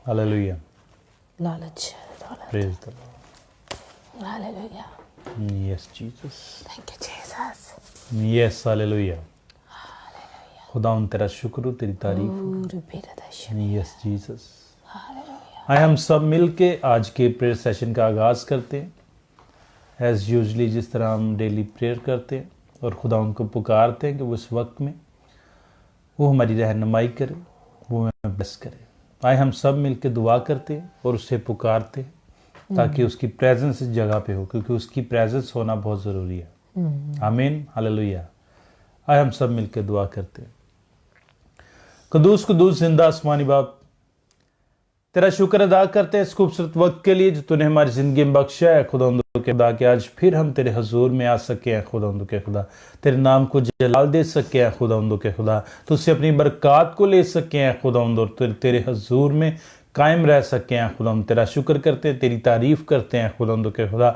Hallelujah. لالچ. Praise the Lord. Hallelujah. Yes, Jesus. Thank you, Jesus. Yes, hallelujah. खुदावंद तेरा शुक्र हो, तेरी तारीफ हो. Glory be to the Lord. Yes, Jesus. Hallelujah. आइए हम सब मिल के आज के प्रेयर सेशन का आगाज़ करते हैं. एज़ यूजली जिस तरह हम डेली प्रेयर करते हैं और खुदा उनको पुकारते हैं कि वो इस वक्त में वो हमारी रहनुमाई करे, वो हमें ब्लेस करे. आइए हम सब मिल के दुआ करते हैं और उससे पुकारते हैं ताकि उसकी प्रेजेंस इस जगह पे हो, क्योंकि उसकी प्रेजेंस होना बहुत ज़रूरी है. आमीन, हालेलुया. आइए हम सब मिल के दुआ करते हैं. कदूस कदूस जिंदा आसमानी बाप, तेरा शुक्र अदा करते हैं इस खूबसूरत वक्त के लिए जो तूने हमारी ज़िंदगी में बख्शा है खुदावंद के खुदा, कि आज फिर हम तेरे हजूर में आ सके हैं खुदावंद के खुदा, तेरे नाम को जलाल दे सके हैं खुदावंद के खुदा, तुझसे अपनी बरक़ात को ले सके हैं खुदावंद और तेरे हजूर में कायम रह सके हैं खुदावंद. तेरा शुक्र करते हैं, तेरी तारीफ़ करते हैं खुदावंद के खुदा,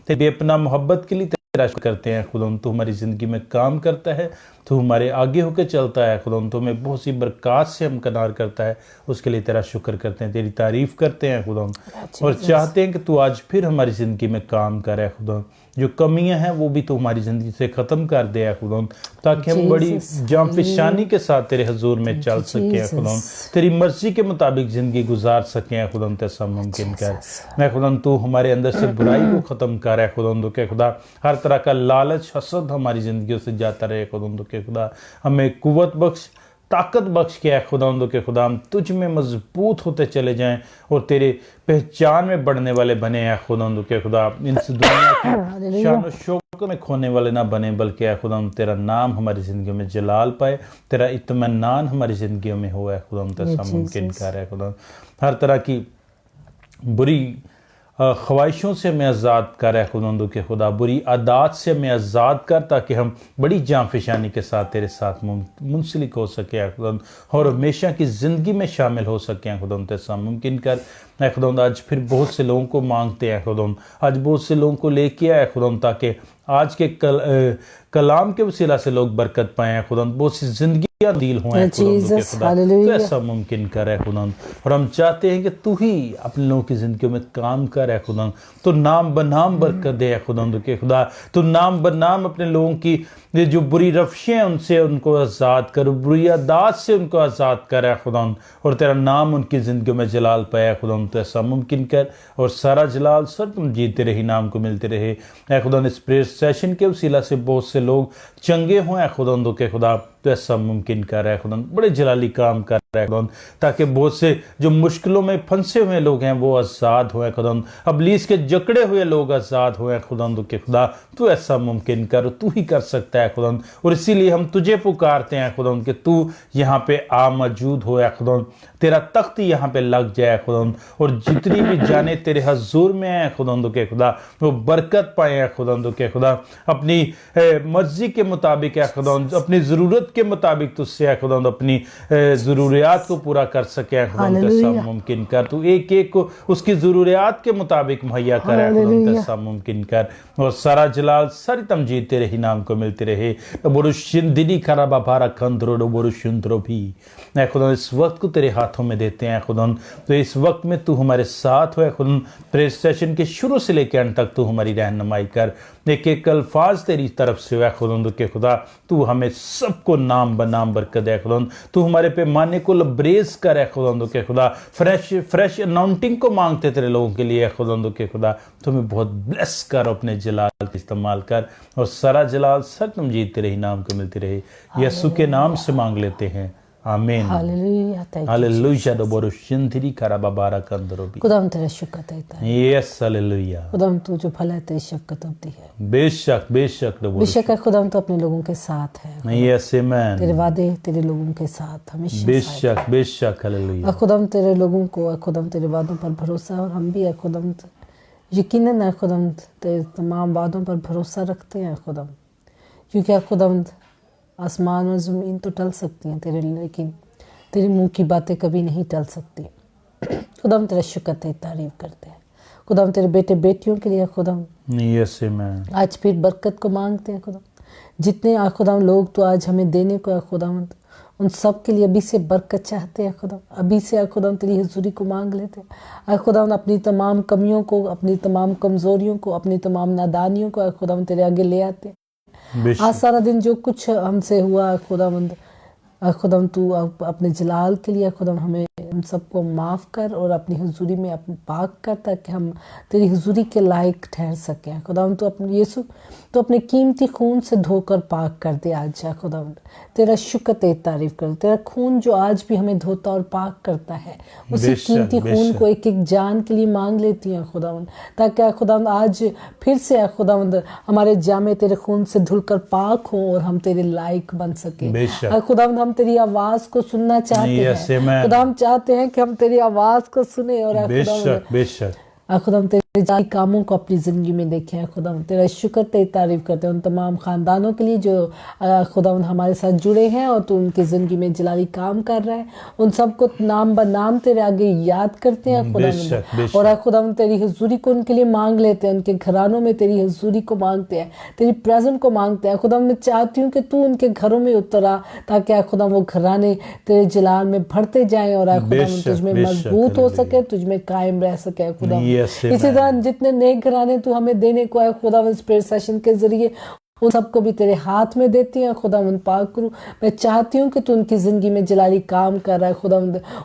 तेरी बेपनाह मोहब्बत के लिए तेरा शुक्र करते हैं खुदावंद. तू हमारी ज़िंदगी में काम करता है, तू हमारे आगे होकर चलता है खुदावंद, तो हमें बहुत सी बरक़ात से हमकदार करता है, उसके लिए तेरा शुक्र करते हैं, तेरी तारीफ़ करते हैं खुदावंद और चाहते हैं कि तू आज फिर हमारी ज़िंदगी में काम करे खुदावंद. जो कमियां हैं वो भी तो हमारी ज़िंदगी से ख़त्म कर दे है खुदावंद, ताकि हम बड़ी जांफिशानी के साथ तेरे हजूर में चल सकें खुदावंद, तेरी मर्ज़ी के मुताबिक ज़िंदगी गुजार सकें खुदावंद. ऐसा मुमकिन कर मैं खुदावंद, तू हमारे अंदर से बुराई को ख़त्म कर है खुदावंद के खुदा. हर तरह का लालच हसद हमारी ज़िंदगी से जाता रहे खुदावंद के खुदा. हमें कुव्वत बख्श, ताकत बख्श के है खुदावंद के खुदा. हम तुझ में मजबूत होते चले जाएं और तेरे पहचान में बढ़ने वाले बने हैं खुदावंद के खुदा. इस दुनिया की शान और शौकत में खोने वाले ना बने, बल्कि है खुदावंद तेरा नाम हमारी ज़िंदगी में जलाल पाए, तेरा इत्मीनान हमारी ज़िंदगी में हुआ है खुदावंद. ऐसा मुमकिन कर है खुदावंद. हर तरह की बुरी ख्वाहिशों से हमें आज़ाद कर है खुदावंद के खुदा, बुरी आदत से हमें आज़ाद कर, ताकि हम बड़ी जांफिशानी के साथ तेरे साथ मुंसलिक हो सके खुदावंद और हमेशा की ज़िंदगी में शामिल हो सके खुदावंद. ऐसा मुमकिन कर खुदावंद. आज फिर बहुत से लोगों को मांगते हैं खुदावंद, आज बहुत से लोगों को लेके आए खुदावंद, ताकि आज के कलाम के वसीला से लोग बरकत पाए खुदावंद, बहुत सी ज़िंदगी तब्दील हुए खुदावंद के खुदा. तो ऐसा मुमकिन कर है खुदावंद और हम चाहते हैं कि तू ही अपने लोगों की ज़िंदगी में काम कर है खुदावंद. तो नाम बनाम बरकत दे खुदावंद के खुदा. तो नाम बनाम अपने लोगों की ये जो बुरी रफ्शें हैं उनसे उनको आज़ाद कर, बुरी आदत से उनको आज़ाद कर है खुदावंद, और तेरा नाम उनकी ज़िंदगी में जलाल पाया खुदावंद. तो ऐसा मुमकिन कर और सारा जलाल सर तुम जीते रही नाम को मिलते रहे खुदावंद. इस प्रेयर सेशन के वसीला से बहुत से लोग चंगे हुए खुदावंद के खुदा. तो ऐसा मुमकिन कर रहा है खुदावंद, बड़े जलाली काम कर रहा है खुदावंद, ताकि बहुत से जो मुश्किलों में फंसे हुए लोग हैं वो आज़ाद हुए खुदावंद, अबलीस के जकड़े हुए लोग आज़ाद हुए खुदावंद के खुदा. तो ऐसा मुमकिन कर, तू ही कर सकता है खुदावंद, और इसीलिए हम तुझे पुकारते हैं खुदावंद कि तू यहाँ पे आ मौजूद हो खुदावंद, तेरा तख्त यहाँ पे लग जाए खुदावंद, और जितनी भी जाने तेरे हजूर में आए खुदावंद के खुदा वो बरकत पाए खुदावंद के खुदा, अपनी मर्जी के मुताबिक है खुदावंद, अपनी ज़रूरत के मुताबिक तुझसे है खुदावंद अपनी ज़रूरियात को पूरा कर सके खुदावंद. ऐसा मुमकिन कर, तू एक एक को उसकी ज़रूरियात के मुताबिक मुहैया करे खुदावंद. ऐसा मुमकिन कर और सारा जलाल सारी तमजीद तेरे ही नाम को मिलती रहे. दिनी खराबा भारा खंद्रो बोरुशुंद्रो भी खुदा इस वक्त को तेरे हाथों में देते हैं खुदावंद. तो इस वक्त में तू हमारे साथ हो खुदावंद, प्रेयर सेशन के शुरू से लेकर अंत तक तू हमारी रहनुमाई कर. एक एक अल्फाज तेरी तरफ से हुआ खुदावंद के खुदा. तू हमें सबको नाम बनाम बरकत है खुदावंद. तू हमारे पे माने को लबरेज कर है खुदावंद के खुदा. फ्रेश अनाउंटिंग को मांगते तेरे लोगों के लिए खुदावंद के खुदा. तुम्हें बहुत ब्लेस कर, अपने जलाल इस्तेमाल कर और सारा जलाल सर तुम जीतते रही नाम को मिलती रहे. यीशु के नाम से मांग लेते हैं, आमीन. हालेलुया. हालेलुया. दोबारा शिंदरी खराबा बारा कंदरो भी. खुदावंद तेरा शुक्र है. Yes hallelujah. खुदावंद तू जो भला है तेरी शफ़क़त अब्दी है. बेशक बेशक बेशक है खुदावंद, तो अपने लोगों के साथ है. यस आमीन. तेरे वादे तेरे लोगों के साथ हमेशा. बेशक बेशक हालेलुया. खुदावंद तेरे लोगों को खुदावंद तेरे वादों पर भरोसा है, और हम भी है खुदावंद यकीनन है खुदावंद तेरे तमाम वादों पर भरोसा रखते हैं खुदावंद, क्योंकि खुदावंद आसमान और ज़मीन तो टल सकती हैं तेरे, लेकिन तेरे मुंह की बातें कभी नहीं टल सकती. खुदावंद तेरा शुक्र तेरी तारीफ़ करते हैं खुदावंद, तेरे बेटे बेटियों के लिए खुदावंद यस आमीन. आज फिर बरकत को मांगते हैं खुदावंद. जितने खुदावंद लोग तो आज हमें देने को है खुदावंद, उन सब के लिए अभी से बरकत चाहते हैं खुदा। अभी से खुदा तेरी हुजूरी को मांग लेते हैं खुदा, अपनी तमाम कमियों को, अपनी तमाम कमज़ोरियों को, अपनी तमाम नादानियों को खुदा तेरे आगे ले आते हैं। आज सारा दिन जो कुछ हमसे हुआ खुदावंद, खुदाम तू अपने जलाल के लिए खुदाम हमें हम सबको माफ़ कर और अपनी हुजूरी में अपने पाक कर, ताकि हम तेरी हुजूरी के लायक ठहर सकें खुदाम। तू अपने यीशु तो अपने कीमती खून से धोकर पाक कर दे आज खुदाम। तेरा शुक्र, तेरी तारीफ कर। तेरा खून जो आज भी हमें धोता और पाक करता है, उसी कीमती खून को एक एक जान के लिए मांग लेती हैं खुदावंद, ताकि खुदावंद आज फिर से खुदावंद हमारे जामे तेरे खून से धुलकर पाक हों और हम तेरे लायक बन सके खुदावंद। हम तेरी आवाज़ को सुनना चाहते हैं खुदा, हम चाहते हैं कि हम तेरी आवाज़ को सुने और खुदा हम तेरे जाली कामों को अपनी ज़िंदगी में देखें खुदा। तेरा शुक्र, तेरी तारीफ़ करते हैं उन तमाम ख़ानदानों के लिए जो खुदा हमारे साथ जुड़े हैं और तू उनकी ज़िंदगी में जलाली काम कर रहा है। उन सबको नाम ब नाम तेरे आगे याद करते हैं खुदा, और खुदा तेरी हुजूरी को उनके लिए मांग लेते हैं, उनके घरानों में तेरी हुजूरी को मांगते हैं, तेरी प्रेजेंट को मांगते हैं खुदा। मैं चाहती हूँ कि तू उनके घरों में उतर आ, ताकि खुदा वो घराने तेरे जलाल में भरते जाएँ और खुदा तुझमें मजबूत हो सके, तुझमें कायम रह सके खुदा। इसी तरह जितने नेक घराने तू हमें देने को है खुदा, इस प्रेयर सेशन के जरिए उन सबको भी तेरे हाथ में देती हैं खुदा। उन पाक करूँ, मैं चाहती हूँ कि तू उनकी ज़िंदगी में जलाली काम कर रहा है खुदा,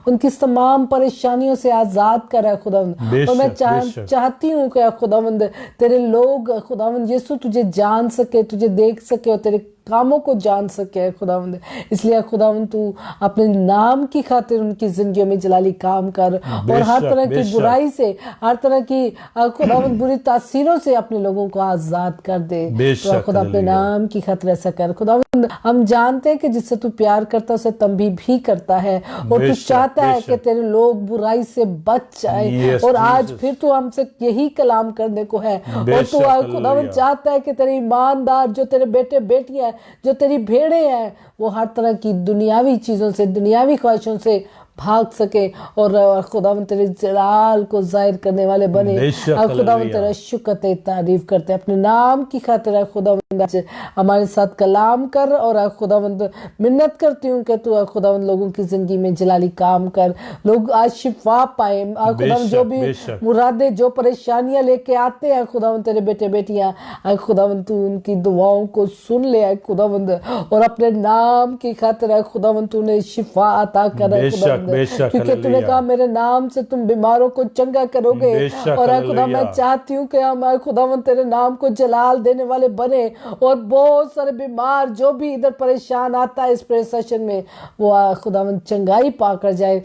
उनकी तमाम परेशानियों से आज़ाद कर रहा है खुदा। और मैं चाहती हूँ कि खुदावंद तेरे लोग खुदावंद यीशु तुझे जान सके, तुझे देख सके और तेरे कामों को जान सके खुदावंद। इसलिए खुदावंद तू अपने नाम की खातिर उनकी जिंदगियों में जलाली काम कर और हर तरह की बुराई से, हर तरह की खुदावंद बुरी तासीरों से अपने लोगों को आज़ाद कर दे। तो खुदा अपने नाम की खातिर ऐसा कर खुदावंद। हम जानते हैं कि जिससे तू प्यार करता है उसे तंबी भी करता है, और तू चाहता है कि तेरे लोग बुराई से बच जाए। और आज फिर तू हमसे यही कलाम करने को है, और तू खुदावंद चाहता है कि तेरे ईमानदार जो तेरे बेटे बेटियां, जो तेरी भेड़े हैं, वो हर तरह की दुनियावी चीज़ों से, दुनियावी ख्वाहिशों से भाग सके और खुदावंद तेरे जलाल को जाहिर करने वाले बने। खुदावंद तेरा शुक्र, तेरी तारीफ करते हैं अपने नाम की खातिर। खुदावंद हमारे साथ कलाम कर, और खुदावंद मिन्नत करती हूँ कि तू खुदावंद लोगों की जिंदगी में जलाली काम कर, लोग आज शिफा पाए खुदावंद। जो भी मुरादे, जो परेशानियां लेके आते हैं खुदावंद तेरे बेटे बेटियां, खुदावंद तू उनकी दुआओं को सुन ले खुदावंद, और अपने नाम की खातिर खुदावंद तू उन्हें शिफा अता कर खुदावंद, क्योंकि तूने कहा मेरे नाम से तुम बीमारों को चंगा करोगे। और खुदा मैं चाहती हूँ कि हम खुदावंद तेरे नाम को जलाल देने वाले बने, और बहुत सारे बीमार जो भी इधर परेशान आता है इस प्रेयर सेशन में, वो खुदावंद चंगाई पाकर जाए,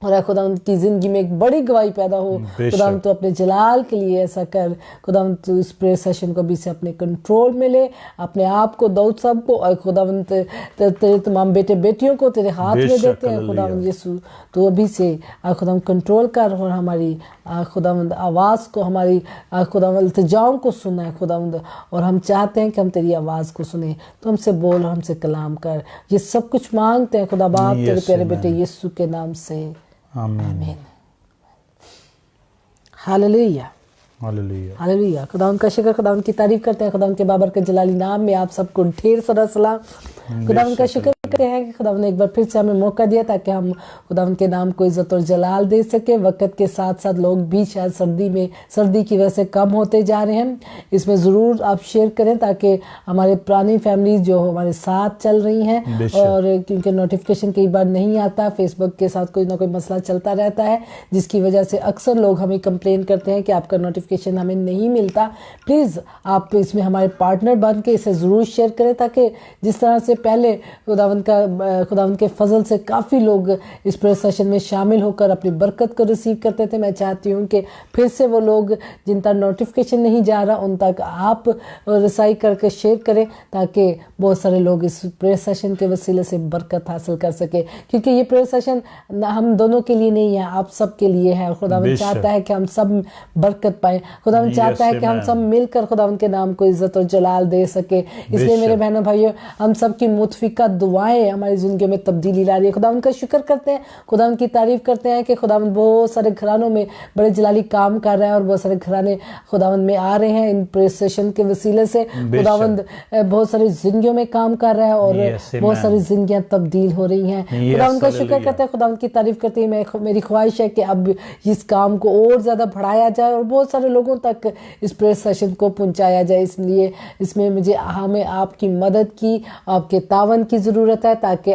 और खुदा उनकी ज़िंदगी में एक बड़ी गवाही पैदा हो। खुदा तो अपने जलाल के लिए ऐसा कर खुदा, तो इस प्रेयर सेशन को भी से अपने कंट्रोल में ले, अपने आप को, दाऊद साहब को, और खुदा तेरे तमाम बेटे बेटियों को तेरे हाथ में देते हैं खुदा यीशु। तो अभी से खुदा कंट्रोल कर, और हमारी खुदावंद आवाज़ को, हमारी खुदावंद इल्तिजाओं को सुना है खुदावंद, और हम चाहते हैं कि हम तेरी आवाज़ को सुने। तो हमसे बोल, हमसे कलाम कर, ये सब कुछ मांगते हैं खुदा बाप तेरे प्यारे बेटे यीशु के नाम से, आमीन। Hallelujah, hallelujah, hallelujah. खुदा का शुक्र, खुदा की तारीफ करते हैं। खुदा के बाबर के जलाली नाम में आप सबको ढेर सारा सलाम। खुदा का शुक्र करते हैं कि खुदा ने एक बार फिर से हमें मौका दिया ताकि हम खुदा के नाम को इज्जत और जलाल दे सके। वक्त के साथ साथ लोग भी शायद सर्दी की वजह से कम होते जा रहे हैं, इसमें ज़रूर आप शेयर करें ताकि हमारे पुरानी फैमिली जो हमारे साथ चल रही हैं, और क्योंकि नोटिफिकेशन कई बार नहीं आता, फेसबुक के साथ कोई ना कोई मसला चलता रहता है, जिसकी वजह से अक्सर लोग हमें कंप्लेन करते हैं कि आपका नोटिफिकेशन हमें नहीं मिलता। प्लीज़ आप इसमें हमारे पार्टनर बन के इसे ज़रूर शेयर करें, ताकि जिस तरह से पहले खुदावंद के फजल से काफ़ी लोग इस प्रेयर सेशन में शामिल होकर अपनी बरकत को रिसीव करते थे, मैं चाहती हूँ कि फिर से वो लोग जिन तक नोटिफिकेशन नहीं जा रहा उन तक आप रसाई करके शेयर करें, ताकि बहुत सारे लोग इस प्रेयर सेशन के वसीले से बरकत हासिल कर सके। क्योंकि ये प्रेयर सेशन हम दोनों के लिए नहीं है, आप सब के लिए है। खुदावंद चाहता है कि हम सब बरकत पाएँ, खुदावंद चाहता है कि हम सब मिलकर खुदावंद के नाम को इज्जत और जलाल दे सके। इसलिए मेरे बहनों भाइयों, हम सब की मुतफिका दुआएं दुआएं हमारी ज़िंदगी में तब्दीली ला रही है। खुदावंद का शुक्र करते हैं, खुदावंद की तारीफ़ करते हैं कि खुदावंद बहुत सारे घरानों में बड़े जलाली काम कर रहा है और बहुत सारे घराने खुदावंद में आ रहे हैं इन प्रेयर सेशन के वसीले से। खुदावंद बहुत सारी ज़िंदगियों में काम कर रहा है और बहुत सारी ज़िंदगियाँ तब्दील हो रही हैं। खुदावंद का शुक्र करते हैं, खुदावंद की तारीफ़ करते हैं। मेरी ख्वाहिश है कि अब इस काम को और ज़्यादा बढ़ाया जाए और बहुत सारे लोगों तक इस प्रेयर सेशन को पहुँचाया जाए। इसलिए इसमें हमें आपकी मदद की, आपके तावन की ज़रूरत है ताकि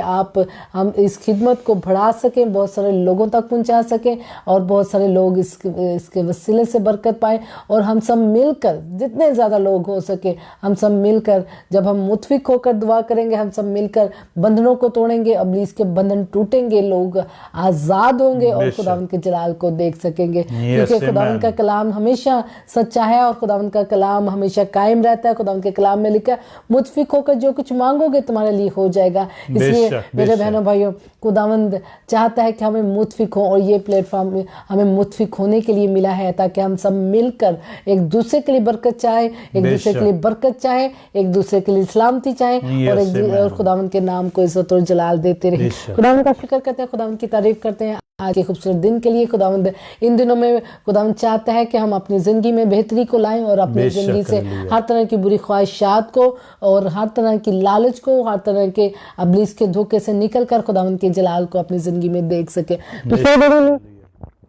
हम इस खिदमत को बढ़ा सकें, बहुत सारे लोगों तक पहुंचा सकें और बहुत सारे लोग इसके वसीले से बरकत पाएं। और हम सब मिलकर, जितने ज़्यादा लोग हो सके, हम सब मिलकर जब हम मुतफिक होकर दुआ करेंगे, हम सब मिलकर बंधनों को तोड़ेंगे, इब्लीस के बंधन टूटेंगे, लोग आज़ाद होंगे और खुदावंद के जलाल को देख सकेंगे। क्योंकि खुदावंद का कलाम हमेशा सच्चा है और खुदावंद का कलाम हमेशा कायम रहता है। खुदावंद के कलाम में लिखा है, मुतफिक होकर जो कुछ मांगोगे तुम्हारे लिए हो जाएगा। इसलिए मेरे बहनों भाइयों, खुदावंद चाहता है कि हमें मुतफिक हो और ये प्लेटफॉर्म हमें मुतफिक होने के लिए मिला है ताकि हम सब मिलकर एक दूसरे के लिए बरकत चाहे, एक दूसरे के लिए बरकत चाहे, एक दूसरे के लिए सलामती चाहे और खुदावंद के नाम को इज्जत और जलाल देते रहे। खुदावंद का शुक्र करते हैं, खुदावंद की तारीफ करते हैं आज के खूबसूरत दिन के लिए। खुदावंद इन दिनों में खुदावंद चाहता है कि हम अपनी ज़िंदगी में बेहतरी को लाएं और अपनी ज़िंदगी से हर तरह की बुरी ख्वाहिशात को और हर तरह की लालच को, हर तरह के इब्लीस के धोखे से निकल कर खुदावंद के जलाल को अपनी ज़िंदगी में देख सके।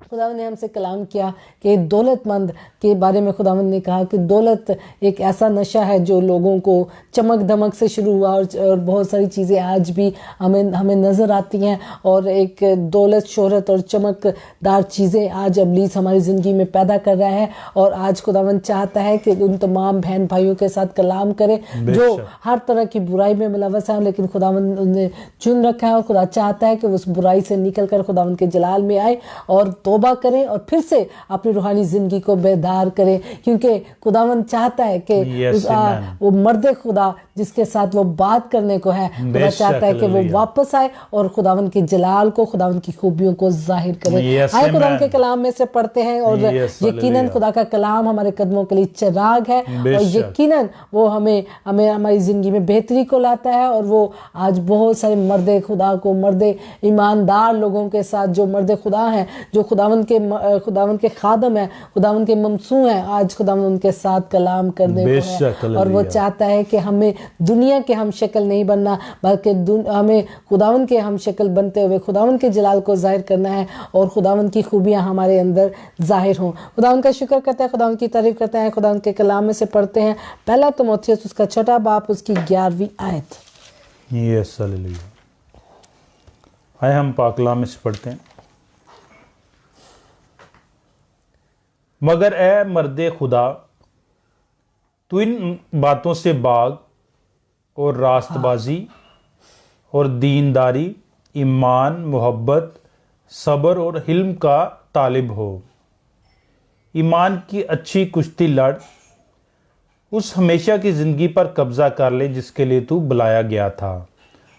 खुदावंद ने हमसे कलाम किया कि दौलतमंद के बारे में खुदावंद ने कहा कि दौलत एक ऐसा नशा है जो लोगों को चमक दमक से शुरू हुआ और बहुत सारी चीज़ें आज भी हमें नज़र आती हैं और एक दौलत, शोहरत और चमकदार चीज़ें आज इब्लीस हमारी ज़िंदगी में पैदा कर रहा है। और आज खुदावंद चाहता है कि उन तमाम बहन भाइयों के साथ कलाम करे जो हर तरह की बुराई में मुलव्वस है, लेकिन खुदावंद उन्हें चुन रखा है और खुदा चाहता है कि उस बुराई से निकल कर खुदावंद के जलाल में आए और तौबा करें और फिर से अपनी रूहानी ज़िंदगी को बेदार करें। क्योंकि खुदावंद चाहता है कि वो मर्द खुदा जिसके साथ वो बात करने को है, खुदा चाहता है कि वो वापस आए और खुदावंद के जलाल को, खुदावंद की खूबियों को जाहिर करे। आए खुदावंद के कलाम में से पढ़ते हैं और यकीनन खुदा का कलाम हमारे कदमों के लिए चिराग है और यकीनन वो हमें हमारी ज़िंदगी में बेहतरी को लाता है। और वो आज बहुत सारे मर्द खुदा को, मर्द ईमानदार लोगों के साथ, जो मर्द खुदा हैं, जो खुदावंद के खादम है, खुदावंद के ममसू हैं, आज खुदावंद उनके साथ कलाम करने को है। और वो चाहता है कि हमें दुनिया के हम शक्ल नहीं बनना, बल्कि हमें खुदावंद के हम शक्ल बनते हुए खुदावंद के जलाल को जाहिर करना है और खुदावंद की खूबियां हमारे अंदर जाहिर हों। खुदावंद का शुक्र करते हैं, खुदावंद की तारीफ करते हैं। खुदावंद के कलाम में से पढ़ते हैं पहला तीमुथियुस उसका 6 बाब उसकी 11वीं आयत। Yes hallelujah. आए हम पाक कलाम में से पढ़ते हैं, मगर ए मर्दे खुदा तू इन बातों से बाग और रास्तबाजी और दीनदारी, ईमान, मोहब्बत, सब्र और हिल्म का तालिब हो। ईमान की अच्छी कुश्ती लड़, उस हमेशा की ज़िंदगी पर कब्ज़ा कर ले जिसके लिए तू बुलाया गया था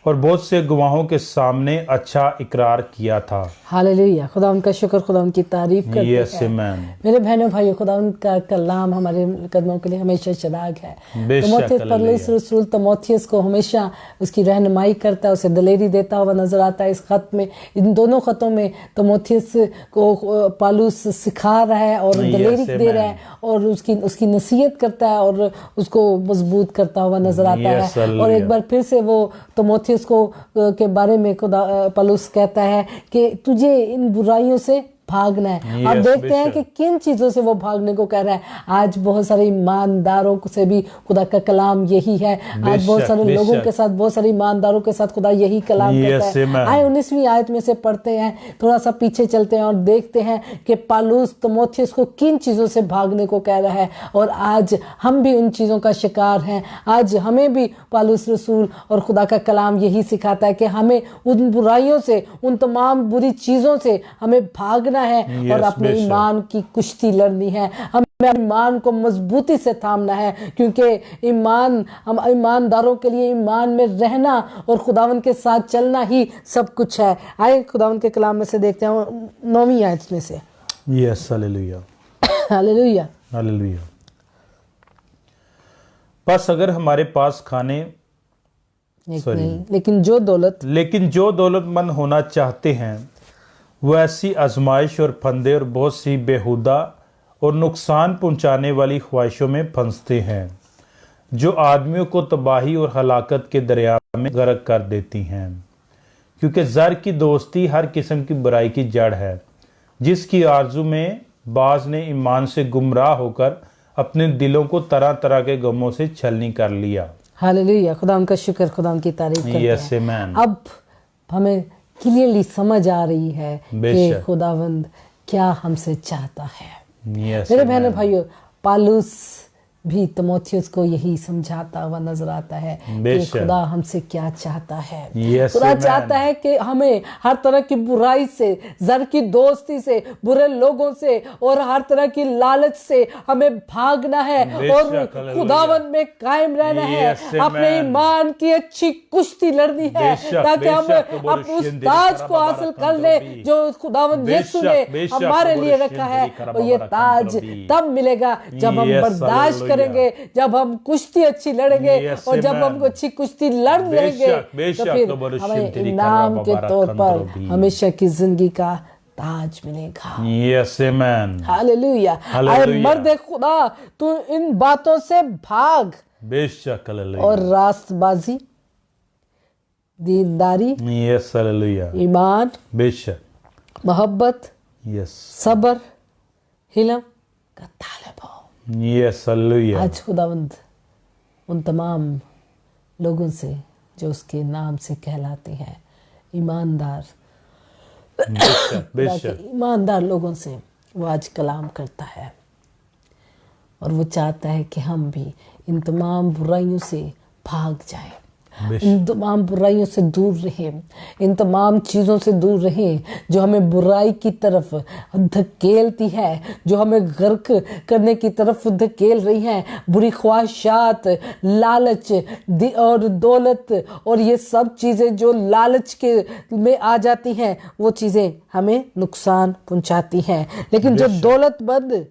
और बहुत से गवाहों के सामने अच्छा इकरार किया था। हालेलुया। खुदावंद का शुक्र, खुदावंद की तारीफ करते हैं। मेरे बहनों भाइयों, खुदावंद का कलाम हमारे कदमों के लिए हमेशा चिराग है। पौलुस रसूल तीमुथियुस को हमेशा उसकी रहनुमाई करता है, उसे दलेरी देता हुआ नजर आता है। इस खत में, इन दोनों खतों में तीमुथियुस को पौलुस सिखा रहा है और दलेरी दे रहा है और उसकी नसीहत करता है और उसको मजबूत करता हुआ नजर आता है। और एक बार फिर से वो तीमुथियुस के बारे में खुदा पौलुस कहता है कि तुझे इन बुराइयों से भागना है। अब देखते हैं कि किन चीज़ों से वो भागने को कह रहा है। आज बहुत सारे ईमानदारों से भी खुदा का कलाम यही है। आज बहुत सारे लोगों के साथ, बहुत सारे ईमानदारों के साथ खुदा यही कलाम कहता है। आए 19वीं आयत में से पढ़ते हैं, थोड़ा सा पीछे चलते हैं और देखते हैं कि पौलुस तीमुथियुस को किन चीज़ों से भागने को कह रहा है। और आज हम भी उन चीज़ों का शिकार हैं। आज हमें भी पौलुस रसूल और खुदा का कलाम यही सिखाता है कि हमें उन बुराइयों से, उन तमाम बुरी चीज़ों से हमें भागना है और अपने ईमान की कुश्ती लड़नी है। हमें ईमान को मजबूती से थामना है, क्योंकि ईमान, हम ईमानदारों के लिए ईमान में रहना और खुदावंद के साथ चलना ही सब कुछ है। आए खुदावंद के कलाम में से देखते हैं 9वीं आयत में से। Yes hallelujah. हालेलुया। हालेलुया। बस अगर हमारे पास खाने लेकिन जो दौलतमंद होना चाहते हैं वो ऐसी आजमाइश और फंदे और बहुत सी बेहुदा और नुकसान पहुंचाने वाली ख्वाहिशों में फंसते हैं जो आदमियों को तबाही और हलाकत के दरिया में गर्क कर देती हैं, क्योंकि ज़र की दोस्ती हर किस्म की बुराई की जड़ है, जिसकी आरजू में बाज ने ईमान से गुमराह होकर अपने दिलों को तरह तरह के गमों से छलनी कर लिया। हालेलुया, खुदा उनका शुक्र, खुदा उनकी तारीफ करते Yes, हैं। amen. अब हमें क्लियरली समझ आ रही है कि खुदावंद क्या हमसे चाहता है। Yes, मेरे amen. बहनों भाइयों, पालूस भी तिमोथियुस को यही समझाता हुआ नजर आता है कि बेशक। खुदा हमसे क्या चाहता है। Yes, खुदा amen. चाहता है कि हमें हर तरह की बुराई से, जर की दोस्ती से, बुरे लोगों से और हर तरह की लालच से हमें भागना है बेशक, और हालेलुया। खुदावंद में कायम रहना है। Yes, amen. अपने ईमान की अच्छी कुश्ती लड़नी है बेशक, ताकि हम बेशक, अपने उस ताज को हासिल कर ले जो खुदावंद यीशु ने बेशक, हमारे लिए रखा है। और ये ताज तब मिलेगा जब हम Yes, बर्दाश्त हालेलुया। करेंगे, जब हम कुश्ती अच्छी लड़ेंगे Yes, और जब amen. हम अच्छी कुश्ती लड़ लेंगे बेशक, तो फिर तो बरुशिम हमें तेरी इनाम के कराबा तौर पर बरकंदरो भी। हमेशा की जिंदगी का ताज मिलेगा। Yes, amen. हालेलुया। हालेलुया। आए मर्द खुदा, तू इन बातों से भाग बेशक, हालेलुया। और रास्तबाजी, दीनदारी, Yes, हालेलुया। ईमान, बेशक, मोहब्बत, yes, सब्र, हिलम का तालिब हो। yes, hallelujah. आज खुदावंद उन तमाम लोगों से जो उसके नाम से कहलाते हैं ईमानदार, बेशक, बेशक, ईमानदार लोगों से वो आज कलाम करता है और वो चाहता है कि हम भी इन तमाम बुराइयों से भाग जाएं, इन तमाम बुराइयों से दूर रहें, इन तमाम चीज़ों से दूर रहें जो हमें बुराई की तरफ धकेलती है, जो हमें गर्क करने की तरफ धकेल रही हैं। बुरी ख्वाहिशात, लालच और दौलत और ये सब चीज़ें जो लालच के में आ जाती हैं, वो चीज़ें हमें नुकसान पहुंचाती हैं। लेकिन जो दौलतमंद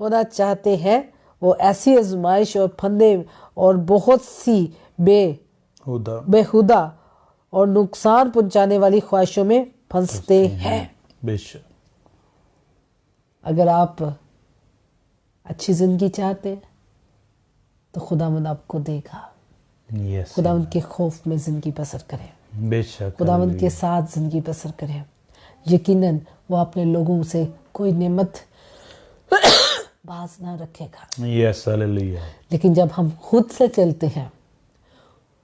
होना चाहते हैं वो ऐसी आजमाइश और फंदे और बहुत सी बेहुदा और नुकसान पहुंचाने वाली ख्वाहिशों में फंसते हैं। बेशक, अगर आप अच्छी जिंदगी चाहते हैं तो खुदावंद आपको देगा। yes, खुदावंद के खौफ में जिंदगी बसर करें, बेशक, खुदावंद के साथ जिंदगी बसर करें। यकीनन वो अपने लोगों से कोई नेमत बाज ना रखेगा। yes, hallelujah. लेकिन जब हम खुद से चलते हैं,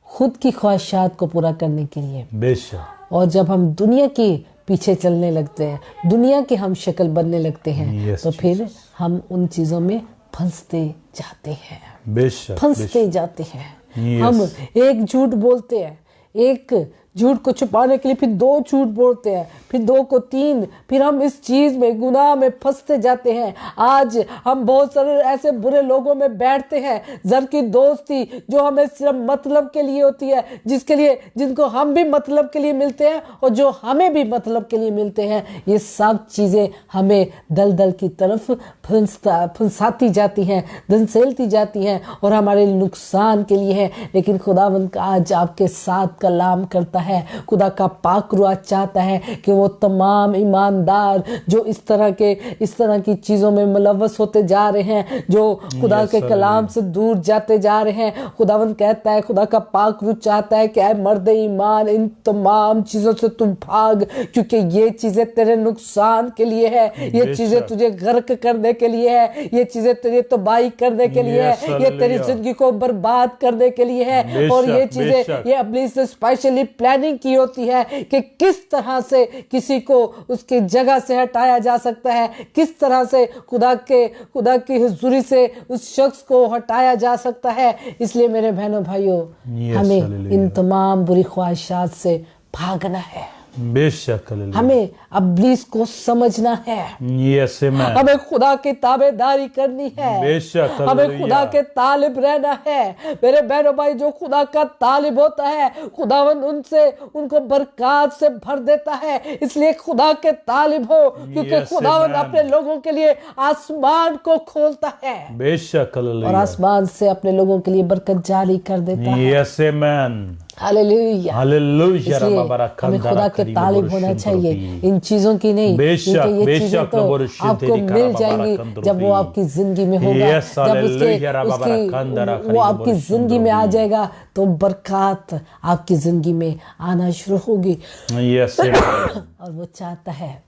खुद की ख्वाहिशात को पूरा करने के लिए, बेशक, और जब हम दुनिया के पीछे चलने लगते हैं, दुनिया के हम शक्ल बनने लगते हैं, Yes, तो फिर हम उन चीज़ों में फंसते जाते हैं, बेशक, फंसते जाते हैं। Yes. हम एक झूठ बोलते हैं, एक झूठ को छुपाने के लिए फिर दो झूठ बोलते हैं, फिर दो को तीन, फिर हम इस चीज़ में, गुनाह में फंसते जाते हैं। आज हम बहुत सारे ऐसे बुरे लोगों में बैठते हैं, जर की दोस्ती जो हमें सिर्फ मतलब के लिए होती है, जिनको हम भी मतलब के लिए मिलते हैं और जो हमें भी मतलब के लिए मिलते हैं, ये सब चीज़ें हमें दलदल की तरफ फंसाती जाती हैं, धंसेलती जाती हैं और हमारे नुकसान के लिए है। लेकिन खुदावंद का आज आपके साथ कलाम करता है, खुदा का पाक रूह चाहता है कि वो तमाम ईमानदार जो इस तरह की चीज़ों में मुलव्वस होते जा रहे हैं, जो खुदा के कलाम से दूर जाते जा रहे हैं, खुदावंद कहता है, खुदा का पाक रूह चाहता है कि ऐ मर्द ईमान, इन तमाम चीज़ों से तुम भाग, क्योंकि ये चीज़ें तेरे नुकसान के लिए है, ये चीज़ें तुझे गर्क करने के लिए है, ये चीज़ें तुझे तबाही करने के लिए है, ये तेरी जिंदगी को बर्बाद करने के लिए है। और ये चीज़ें ये अपनी से स्पेशली प्लानिंग की होती है कि किस तरह से किसी को उसकी जगह से हटाया जा सकता है, किस तरह से खुदा की हुजूरी से उस शख्स को हटाया जा सकता है। इसलिए मेरे बहनों भाइयों, हमें इन तमाम बुरी ख्वाहिशात से भागना है, बेशक, हमें इब्लीस को समझना है, yes, amen, हमें खुदा की ताबेदारी करनी है, बेशक, हमें खुदा के तालिब रहना है। मेरे बहनों भाई, जो खुदा का तालिब होता है, खुदावन उनको बरकत से भर देता है। इसलिए खुदा के तालिब हो, क्योंकि खुदावन अपने लोगों के लिए आसमान को खोलता है, बेशक, और आसमान से अपने लोगों के लिए बरकत जारी कर देता है। yes, amen, hallelujah. हालेलुया। इसलिए हमें खुदा के तालिब होना चाहिए, इन चीजों की नहीं, क्योंकि ये चीजें तो आपको मिल जाएंगी जब वो आपकी जिंदगी में होगा, जब वो आपकी जिंदगी में आ जाएगा तो बरकत आपकी जिंदगी में आना शुरू होगी। और वो चाहता है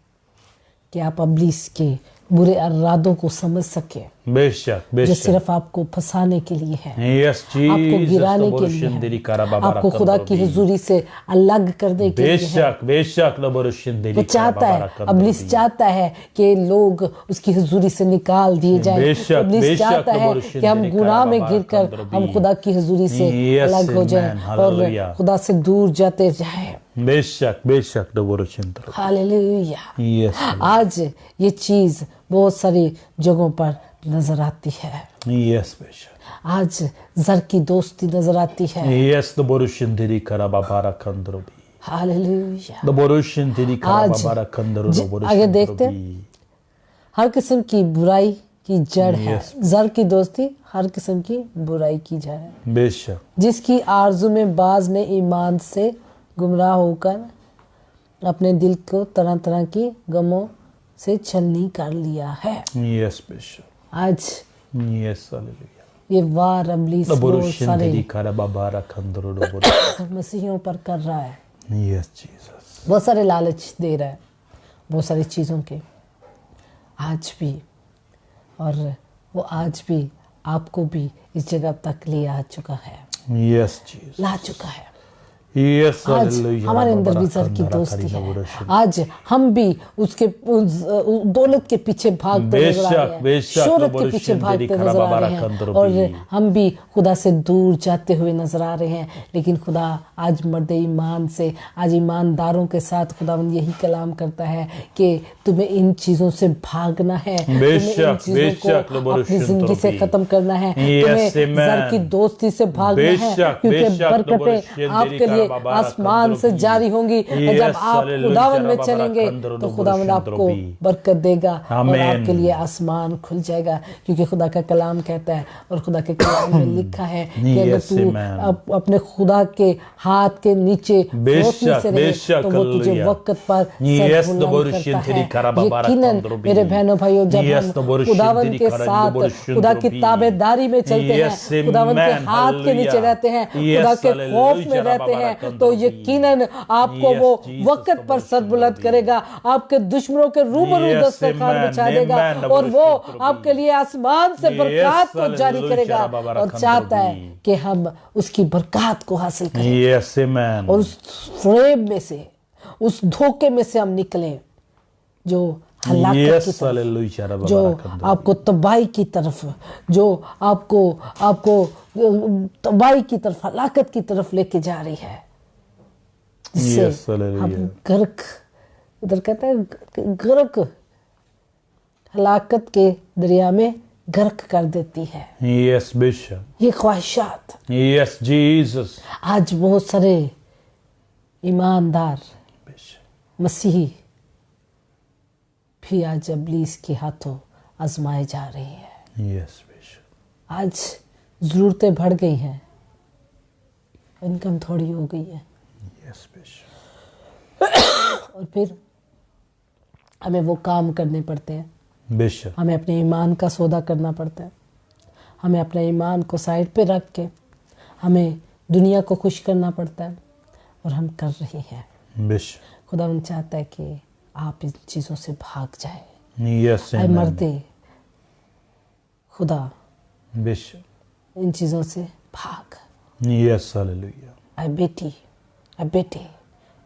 कि आप इब्लीस के बुरे इरादों को समझ सके, बेशक जो बेशक, सिर्फ आपको फंसाने के लिए है, यस आपको गिराने के लिए है, आपको खुदा की हुजूरी से अलग करने के लिए है। बेशक बेशक, वो चाहता है, इब्लीस चाहता है कि लोग उसकी हुजूरी से निकाल दिए जाएं। इब्लीस चाहता है कि हम गुनाह में गिरकर हम खुदा की हुजूरी से अलग हो जाएं और खुदा से दूर जाते जाएं। बेशक बेशक, हालेलुया। यस आज ये चीज बहुत सारी जगहों पर नजर आती है। यस बेशक, आज जर की दोस्ती नजर आती है। यस द बोरुशिंदरी कराबाबारा कंदरोबी, हालेलुया। द बोरुशिंदरी कराबाबारा कंदरो द बोरुशिंदरोबी। आगे देखते हैं, हर किस्म की बुराई की जड़ है। जर की दोस्ती हर किस्म की बुराई की जड़ है, बेशक, जिसकी आरजू में बाज ने ईमान से गुमराह होकर अपने दिल को तरह तरह की गमों से छलनी कर लिया है। यस बेशक, आज यस हालेलुया, ये वार इब्लीस द बहुत सारे बोरुशिंदरी कराबाबारा कंदरो द बोरुशिंदरोबी। मसीहियों पर कर रहा है, यस जीसस, बहुत सारे लालच दे रहा है, बहुत सारी चीज़ों के आज भी, और वो आज भी आपको भी इस जगह तक ले आ चुका है, यस जीसस, ला चुका है। यस आज हालेलुया, हमारे अंदर भी जर की दोस्ती है। आज हम भी उसके दौलत के पीछे भागते नजर आ रहे हैं, बेशक, शोहरत के पीछे भागते नजर आ रहे हैं, और हम भी खुदा से दूर जाते हुए नजर आ रहे हैं। लेकिन खुदा आज मर्द ईमान से, आज ईमानदारों के साथ खुदावंद यही कलाम करता है कि तुम्हें इन चीजों से भागना है, तुम्हें इन चीजों को अपनी जिंदगी से खत्म करना है, तुम्हें जर की दोस्ती से भागना है, क्योंकि बरकतें आपके लिए आसमान से जारी होंगी। जब आप खुदावन में चलेंगे तो खुदावन आपको बरकत देगा और आपके लिए आसमान खुल जाएगा, क्योंकि खुदा का कलाम कहता है और खुदा के कलाम में लिखा है कि अगर तू अपने खुदा के हाथ के नीचे रोशनी से रहे तो वो तुझे वक्त पर सर बुलंद करता है। यकीनन मेरे बहनों भाइयों, जब हम खुदावन के साथ खुदा की ताबेदारी में चलते हैं, खुदावन के हाथ के नीचे रहते हैं, खुदा के खौफ में रहते हैं, तो यकीनन आपको वो वक्त पर सर बुलंद करेगा, आपके दुश्मनों के रूबरू दस्तरखान बिछा देगा और वो आपके लिए आसमान से बरकत को जारी करेगा। और चाहता है कि हम उसकी बरकत को हासिल करें और उस फ्रेब में से, उस धोखे में से हम निकलें जो हलाकत की तरफ, जो आपको तबाही की तरफ, जो आपको तबाही की तरफ, हलाकत की तरफ लेके जा रही है, जिससे हम गर्क, उधर कहता है गर्क, हलाकत के दरिया में गर्क कर देती है। यस बेशक, ये ख्वाहिशात, यस जीसस, आज बहुत सारे ईमानदार मसीही भी आज इब्लीस के हाथों आजमाए जा रही है। यस बेशक, आज जरूरतें बढ़ गई हैं, इनकम थोड़ी हो गई है, यस बेशक, और फिर हमें वो काम करने पड़ते हैं, बेशक, हमें अपने ईमान का सौदा करना पड़ता है, हमें अपने ईमान को साइड पे रख के हमें दुनिया को खुश करना पड़ता है, और हम कर रहे हैं। बेशक, खुदा चाहता है कि आप इन चीज़ों से भाग जाए। यस ऐ मर्दे, खुदा बेशक, इन चीज़ों से भाग। यस हालेलुया, ऐ बेटी, ऐ बेटे,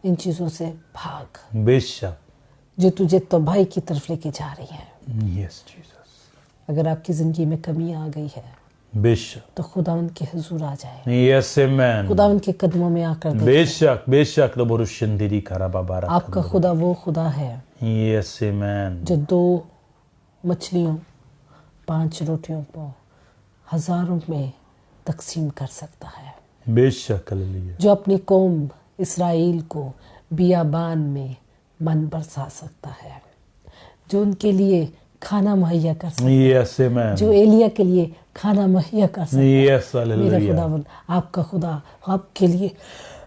इन चीज़ों से भाग बेशक, जो तुझे तबाही की तरफ लेके जा रही है। यस जीसस, अगर आपकी ज़िंदगी में कमी आ गई है बेशक, तो खुदावंद के हुजूर आ जाए, यस आमेन, खुदावंद के कदमों में आकर देखें। बेशक बेशक, रबुरुशिंदरी कराबाबारा, आपका खुदा वो खुदा है यस आमेन, जो 2 मछलियों 5 रोटियों को हजारों में तकसीम कर सकता है, बेशक हालेलुया, जो अपनी कौम इसराइल को बियाबान में मन बरसा सकता है, जो उनके लिए खाना मुहैया कर सकता है, यस आमेन, जो एलिया के लिए खाना मुहैया कर सकता है। यस मेरा हालेलुया, खुदावन, आपका खुदा आपके लिए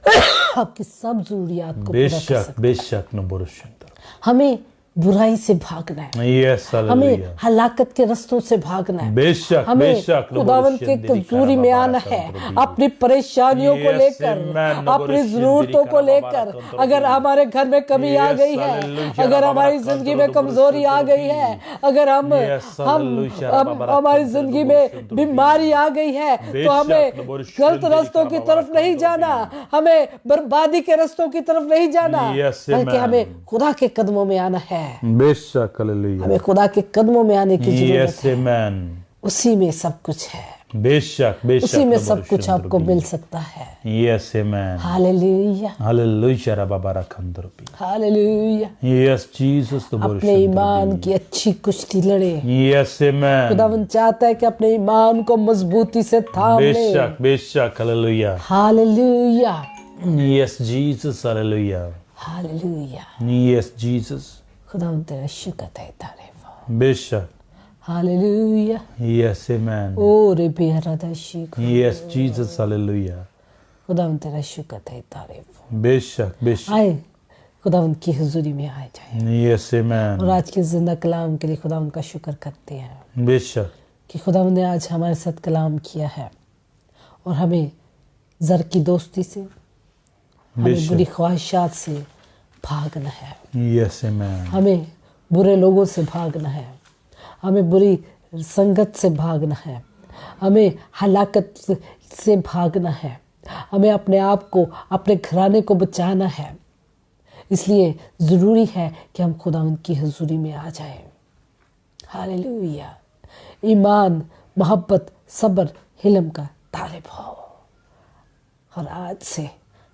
आपकी सब जरूरियात को पूरा कर बेशक सकता बेशक न बुरुशंतर है। हमें बुराई से भागना है, यस हमें हालेलुया हलाकत के रास्तों से भागना है, बेशक हमें बेशक न खुदावन के बुरुशंतरी कजूरी में आना है, अपनी परेशानियों को Yes, लेकर, amen. अपनी जरूरतों को लेकर। अगर हमारे घर में कमी आ Yes, गई है, hallelujah. अगर हमारी जिंदगी में कमजोरी आ गई है, अगर हम Yes, hallelujah. हमारी जिंदगी में बीमारी आ गई है, तो हमें गलत रास्तों की तरफ नहीं जाना, हमें बर्बादी के रास्तों की तरफ नहीं जाना, Yes, बल्कि amen. हमें खुदा के कदमों में आना है। बेशक हालेलुया हमें खुदा के कदमों में आने की जरूरत यस है। आमेन उसी में सब कुछ है, बेशक बेशक उसी में न सब कुछ बुरुशंतर आपको मिल सकता है। Yes amen hallelujah, hallelujah rava बाराकंदर hallelujah. Yes Jesus the अपने ईमान की अच्छी कुश्ती लड़े। यस आमेन खुदावन चाहता है कि अपने ईमान को मजबूती से थाम ले। बेशक बेशक hallelujah hallelujah, yes Jesus hallelujah hallelujah. Yes Jesus खुदावन तेरा शुक्र है, तारीफ हो। बेशक हालेलुया। यस आमेन ओ रे प्यारा दर्शक, यस जीसस हालेलुया खुदावन तेरा शुक्र है, तारीफ हो। बेशक बेशक आए खुदावन की हुजूरी में आ जाए यस आमेन और आज के जिंदा कलाम के लिए खुदावन का शुक्र करते हैं बेशक कि खुदावन ने आज हमारे साथ कलाम किया है और हमें जर की दोस्ती से, हमें बेशक। बुरी ख्वाहिशात से भागना है, यस आमेन हमें बुरे लोगों से भागना है, हमें बुरी संगत से भागना है, हमें हलाकत से भागना है, हमें अपने आप को, अपने घराने को बचाना है। इसलिए ज़रूरी है कि हम खुदावंद की हुजूरी में आ जाएं। हालेलुया। ईमान, मोहब्बत, सब्र, हिल्म का तालिब हो। और आज से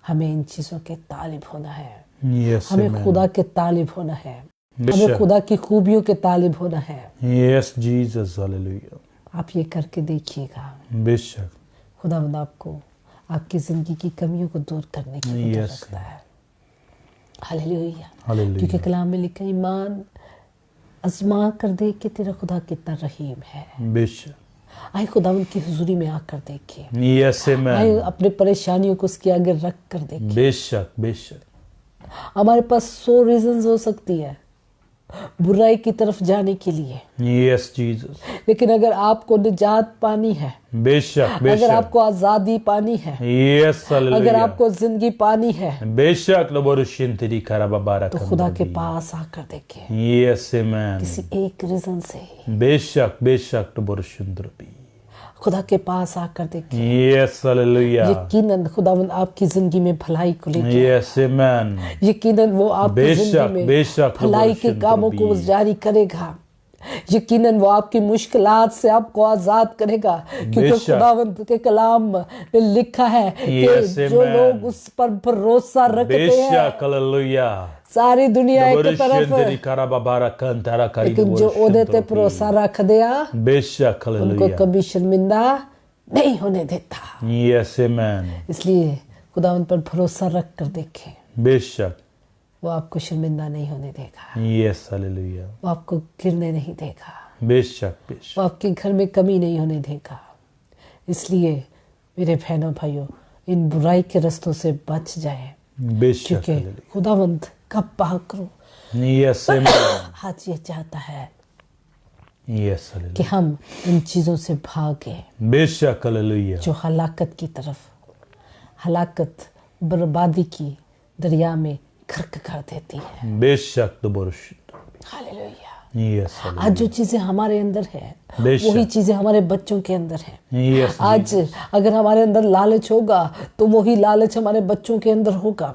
हमें इन चीज़ों के तालिब होना है, यस हमें आमेन खुदा के तालिब होना है, हमें बेशक खुदा की खूबियों के तालिब होना है। यस जीसस हालेलुया आप ये करके देखिएगा, बेशक खुदावंद आपको आपकी ज़िंदगी की कमियों को दूर करने की कुदरत Yes. रखता है। हालेलुया। हालेलुया क्योंकि कलाम में लिखा, ईमान आजमा कर देख के तेरा खुदा कितना रहीम है। बेशक आए खुदावंद की हुजूरी में आकर देखिए, यस आए आमेन अपने परेशानियों को उसके आगे रख कर देखिए। बेशक बेशक हमारे पास 100 रीजंस हो सकती है बुराई की तरफ जाने के लिए, यस जीसस लेकिन अगर आपको निजात पानी है, बेशक अगर बेशक आपको आज़ादी पानी है, यस अगर हालेलुया आपको जिंदगी पानी है, बेशक लबोरुशिंतरी खराबा तो बाराकंदर खुदा के पास आकर देखिए। यस आमेन किसी एक रीजन से ही बेशक बेशक लबोरुशिंतरी खुदा के पास आकर देखिए। यस हालेलुया यकीनन खुदावंद आपकी जिंदगी में भलाई को लेके, यस आमेन यकीनन वो आपकी बेशक, जिंदगी में बेशक, भलाई के लबोरुशिंतरी कामों को जारी करेगा। यकीनन वो आपकी मुश्किलात से आपको आजाद करेगा, क्योंकि बेशक। खुदावंद के कलाम में लिखा है कि Yes, जो amen. लोग उस पर भरोसा रखते हैं, बेशक हालेलुया सारी दुनिया एक लबोरुशिंतरी तरफ, खराबा बाराकंदरा करी लेकिन जो ओहदे ते भरोसा रख दिया बेशक उनको हालेलुया कभी शर्मिंदा नहीं होने देता। यस आमेन इसलिए खुदावंद पर भरोसा रख कर देखें, बेशक वो आपको शर्मिंदा नहीं होने देगा, यस हालेलुया वो आपको गिरने नहीं देगा, बेशक बेशक वो आपके घर में कमी नहीं होने देगा। इसलिए मेरे बहनों भाइयों, इन बुराई के रास्तों से बच जाए, बेशक क्योंकि हालेलुया खुदावंद का पाकरू यस आमेन आज ये चाहता है यस कि हालेलुया हम इन चीज़ों से भागें बेशक हालेलुया जो हलाकत की तरफ, हलाकत बर्बादी की दरिया में गर्क कर देती है। बेशक लबोरुशिंतरी हालेलुया। यस आज जो चीज़ें हमारे अंदर है, बेशक। वही चीज़ें हमारे बच्चों के अंदर है। यस आज अगर हमारे अंदर लालच होगा तो वही लालच हमारे बच्चों के अंदर होगा।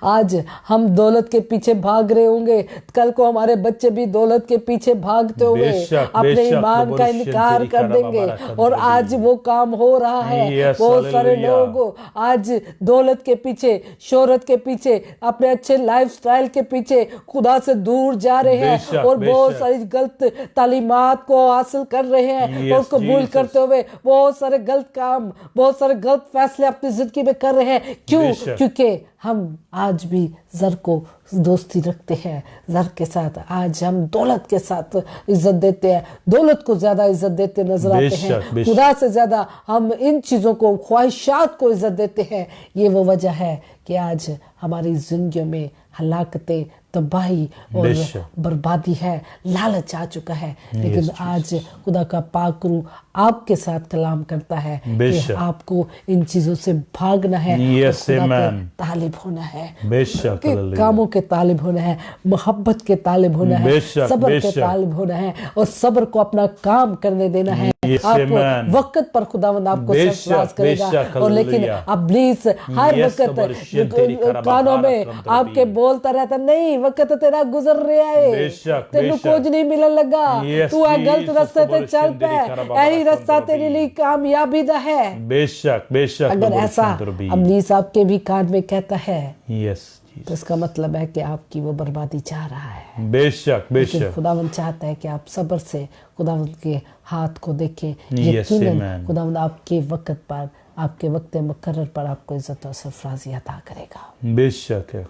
आज हम दौलत के पीछे भाग रहे होंगे, कल को हमारे बच्चे भी दौलत के पीछे भागते हुए बेशक, अपने बेशक, ईमान का इनकार कर देंगे। और आज वो काम हो रहा है। Yes, बहुत सारे hallelujah. लोग आज दौलत के पीछे, शोहरत के पीछे, अपने अच्छे लाइफस्टाइल के पीछे खुदा से दूर जा रहे हैं बेशक, और बहुत बेशक। सारी गलत तालीमात को हासिल کر رہے ہیں Yes, اور قبول Jesus. کرتے ہوئے بہت سارے غلط کام، بہت سارے غلط فیصلے اپنی زندگی میں کر رہے ہیں. کیوں؟ بے شک. کیونکہ ہم آج بھی زر کو دوستی رکھتے ہیں، زر کے ساتھ. آج ہم دولت کے ساتھ عزت دیتے ہیں، دولت کو زیادہ عزت دیتے نظر بے آتے ہیں، شک، بے خدا سے زیادہ ہم ان چیزوں کو، خواہشات کو عزت دیتے ہیں. یہ وہ وجہ ہے کہ آج ہماری زندگیوں میں ہلاکتیں، تباہی اور بے شک. بربادی ہے، لالچ آ چکا ہے. لیکن Yes, آج خدا کا پاک روح آپ کے ساتھ کلام کرتا ہے بے کہ شک. آپ کو ان چیزوں سے بھاگنا ہے اور Yes, خدا کے amen. طالب ہونا ہے، بے شک. کے Hallelujah. کاموں کے طالب ہونا ہے، محبت کے طالب ہونا ہے، بے شک، صبر بے کے شک. طالب ہونا ہے اور صبر کو اپنا کام کرنے دینا ہے. Yes, آپ amen. وقت پر خداوند آپ کو بے سرفراز شک، کرے بے گا. شک. اور لیکن Hallelujah. ابلیس ہر Yes, وقت تبر شدری کربا کانوں میں بارک آپ کے بولتا رہتا، نہیں وقت تیرا گزر رہا ہے، بے شک، بے تینوں شک. کچھ نہیں ملن لگا، Yes, تو غلط Jesus, رستے تبر سے چل شدری پہ، کربا یہی بارک رستہ تیرے لیے کامیابی دا ہے. بے شک، بے شک. اگر تبر ایسا شدری. ابلیس آپ کے بھی کان میں کہتا ہے Yes, تو اس Jesus. کا مطلب ہے کہ آپ کی وہ بربادی چاہ رہا ہے. بے شک، بے لیکن شک. خداوند چاہتا ہے کہ آپ صبر سے خداوند کے ہاتھ کو دیکھیں. Yes, یقیناً amen. خداوند آپ کے وقت پر، آپ کے وقت مقرر پر آپ کو عزت و سرفرازی عطا کرے گا. بے شک ہے.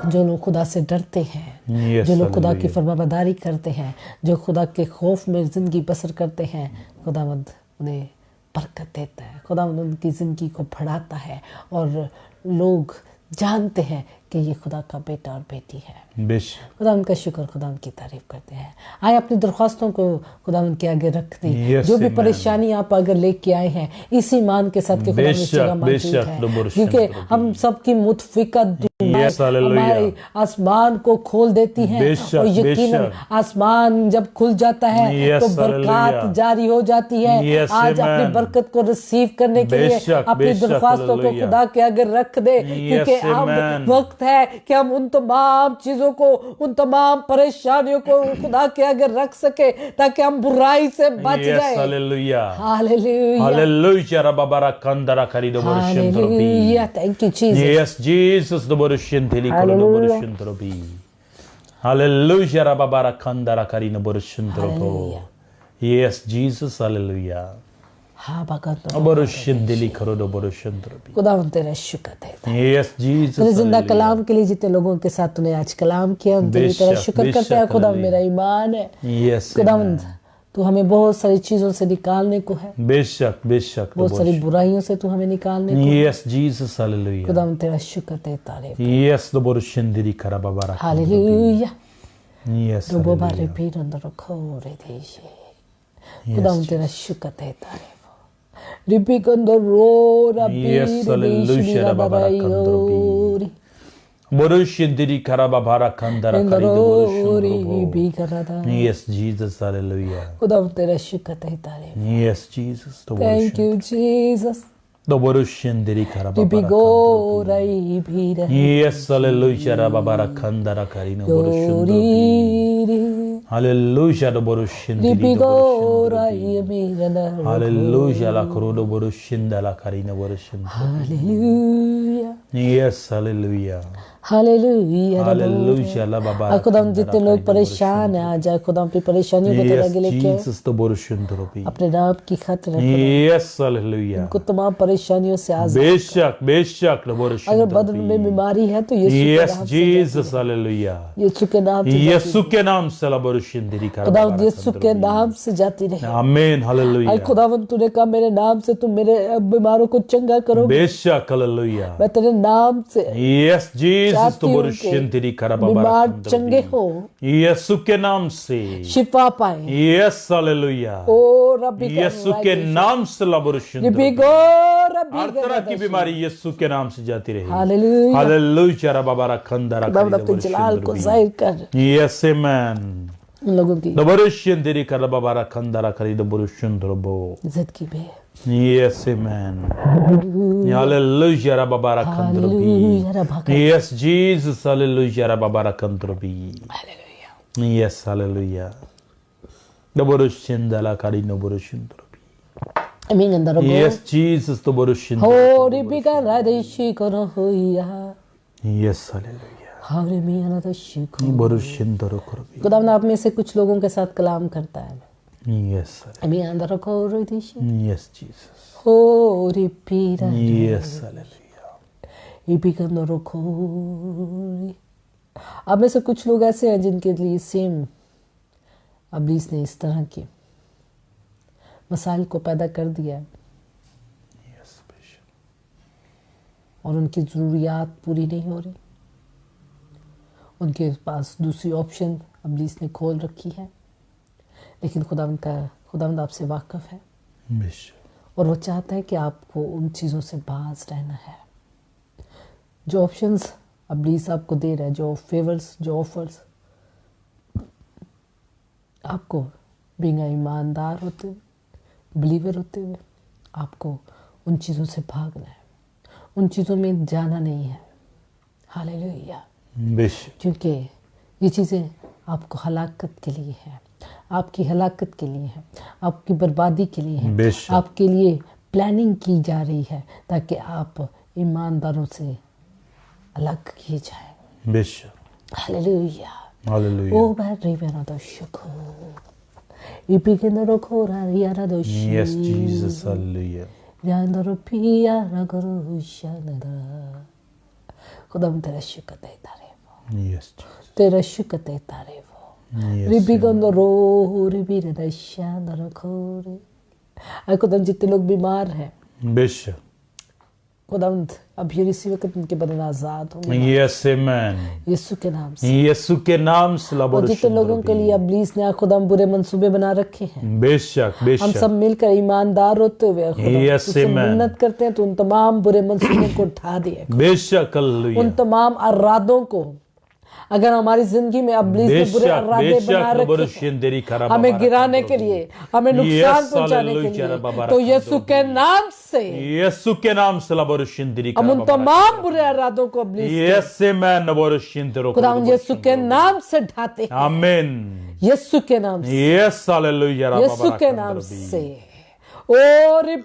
جو لوگ خدا سے ڈرتے ہیں، Yes, جو لوگ خدا کی hallelujah. فرمانبرداری کرتے ہیں، جو خدا کے خوف میں زندگی بسر کرتے ہیں، خداوند انہیں برکت دیتا ہے. خداوند ان کی زندگی کو بڑھاتا ہے اور لوگ جانتے ہیں کہ یہ خدا کا بیٹا اور بیٹی ہے. بے شک. خدا ان کا شکر، خدا ان کی تعریف کرتے ہیں. آئے اپنی درخواستوں کو خدا ان کے آگے رکھ دیں. Yes, جو بھی amen. پریشانی آپ اگر لے کے آئے ہیں، اسی ایمان کے ساتھ کہ خدا بے اس جگہ شک، بے موجود شک. ہے، دبر کیونکہ شندر ہم سب کی متفقت Yes, hallelujah. ہمارے آسمان کو کھول دیتی ہیں. بے شک، اور بے یقیناً شک. آسمان جب کھل جاتا ہے Yes, تو برکات hallelujah. جاری ہو جاتی ہے. Yes, آج اپنی amen. برکت کو ریسیو کرنے کے بے لیے شک، اپنی بے شک. درخواستوں کو hallelujah. خدا کے آگے رکھ دے، کیونکہ Yes, اب amen. وقت ہے کہ ہم ان تمام چیزوں کو، ان تمام پریشانیوں کو خدا کے آگے رکھ سکے تاکہ ہم برائی سے بچ Yes, جائیں. hallelujah. ہاللیلویا، Hallelujah. Rababara kandara kari do borushintrobi. ہاللیلویا. Thank you Jesus. Yes, Jesus do borushintili kolo do Hallelujah. borushintrobi. Hallelujah. Rababara kandara kari no borushintrobo. Hallelujah. Yes, Jesus. Hallelujah. ہاں بکت Borushintili kolo do borushintrobi. خدا ان تیرا شکر دیتا ہے. Yes, Jesus. تیرے زندہ Hallelujah. کلام کے لیے جتنے لوگوں کے ساتھ تو نے آج کلام کیا، ان بے تیری تیرا شک، شکر بے کرتے ہیں. شک. خدا Hallelujah. میرا ایمان ہے. Yes, خداوند amen. تو ہمیں بہت ساری چیزوں سے نکالنے کو ہے، بے شک، بے شک. بہت ساری برائیوں سے تو ہمیں نکالنے کو ہے. Yes, Jesus. Hallelujah. خداوند تیرا شکر دیتا رہے. Yes, do borushintili karababara. ہاللیلویا. Yes, روبو بارے hallelujah. پیر اندر کھورے دیشے. خداوند تیرا شکر دیتا رہے. ربی کندر رو ربی Yes, hallelujah. دیشی ربرائی اوری Borushintili karababara kandara kari do اندروری borushintrobo. بھی کرادا. Yes, Jesus. Hallelujah. خداوند تیرا شکر دیتا رہے. Yes, Jesus. Do thank you Jesus. borushintili ربی karababara. گو رائی بھی رہے. Yes, hallelujah. Rababara kandara kari no borushintrobi. Re Hallelujah. Do borushintili ربی do گو borushintrobi. رائی میرا. Hallelujah. La koro do borushinda kari no borushintrobi. ہاللیلویا، Yes, hallelujah. ہاللیلویا. Hallelujah. La babara. خدا ہم جتنے لوگ پریشان ہیں آج خدا اپنی پریشانیوں کو تیرے Yes, آگے لے کے آئے. Jesus. Do borushintrobi. اپنے نام کی خاطر Yes, hallelujah. کو تمام پریشانیوں سے آزاد. بے شک، بے شک. Do اگر بدن میں borushintrobi. بیماری ہے تو یسوع کے Yes, نام سے Jesus. Hallelujah. یسوع کے نام سے یسوع کے نام سے la borushintili خدا karababara. یسوع کے نام سے جاتی رہے. Amen. اے Hallelujah. خداوند تو نے کہا میرے نام سے تم میرے بیماروں کو چنگا کرو. بے شک. Hallelujah. میں تیرے نام سے Yes, Jesus. چاہتی Do ہوں borushintili کہ بیمار karababara. چنگے ہو، یسوع کے نام سے. شفا پائیں. Yes, hallelujah. او ربی کا یسوع کے نام سے la borushintili. ربی گو ربی ہر طرح کی بیماری یسوع کے نام سے جاتی رہی. ہاللیلویا. Hallelujah. Rababara kandara خداوند kari اپنے do جلال کو borushintrobi. ظاہر کر Yes, amen. ان لوگوں کی Do borushintili karababara kandara kari do borushintrobo. عزت کی بے. Yes, amen. Hallelujah. Rababara kandrobi. ہاللیلویا ربا کا. Yes, Jesus. Hallelujah. Rababara kandrobi. ہاللیلویا. Yes, hallelujah. Do borushindala kari no borushindrobi. Amin another go. Yes, Jesus. Do borushindala. ہو ربی کا رادشی کرو ہویا. Yes, hallelujah. ہاں رمی انا تو شکر. Borushindoro korbi. خداوند آپ میں سے کچھ لوگوں کے ساتھ کلام کرتا ہے. Yes, hallelujah. Mi andare corro dice. Yes, Jesus. Oh, ripira. Yes, hallelujah. I picando rocori. अब में से कुछ लोग ऐसे हैं जिनके लिए सेम अब्लीस ने इस तरह के मसाइल को पैदा कर दिया है Yes, Bishop. और उनकी ज़रूरियात पूरी नहीं हो रही। उनके पास दूसरी ऑप्शन अब्लीस ने खोल रखी है, लेकिन खुदावंद आपसे वाकिफ है Bishop. और वो चाहता है कि आपको उन चीज़ों से बाज रहना है। जो ऑप्शंस अब्लीस आपको दे रहा है, जो फेवर्स, जो ऑफर्स आपको बीइंग ईमानदार होते हुए, बिलीवर होते हुए, आपको उन चीज़ों से भागना है, उन चीज़ों में जाना नहीं है। हालेलुया। Bishop. क्योंकि ये चीज़ें आपको हलाकत के लिए हैं, आपकी हलाकत के लिए हैं, आपकी बर्बादी के लिए हैं, बेशक। आपके लिए प्लानिंग की जा रही है ताकि आप ईमानदारों से अलग किए जाएं। Bishop. हालेलुया। Hallelujah. ओ बारी मेरा दर्शको इपिकेंद्र खोरा यारा दोषी Yes, Jesus. Hallelujah. यादरो पिया रगरो शानदा खुदा तेरा शुक्र देता रहे वो, Yes, Jesus. तेरा शुक्र देता रहे वो। Yes. रिबिगंदो रो रिबिरे दशानरो खोरे। आई खुदा जितने लोग बीमार हैं, Bishop. खुदावंद अब ये इसी वक्त उनके बदन आजाद होंगे Yes, amen. यीशु के नाम से। यीशु के नाम से और लबोर जितने लोगों के लिए अब्लीस ने खुदाम बुरे मंसूबे बना रखे हैं, बेशक हम बेशक सब मिलकर ईमानदार होते हुए Yes, तुझसे amen. मिन्नत करते हैं तो उन तमाम बुरे मंसूबों को उठा दिए। बेशक उन हालेलुया तमाम अरादों को, अगर हमारी जिंदगी में अब्लीस ने बुरे बेशक अरादे बेशक बना लबोर रखे हैं शिंदेरी खरा हमें गिराने के लिए, हमें नुकसान पहुंचाने के हालेलुया, लिए, बाबा तो रखा यीशु दो के नाम से यीशु के नाम से लबोर शिंदेरी हम खरा उन तमाम बुरे अरादों को अब्लीस यीशु में लबोर शिंदेरो खुदा यीशु के नाम से ढाते हैं। आमीन यीशु के नाम से, यस हालेलुया यीशु के नाम से। और Yes,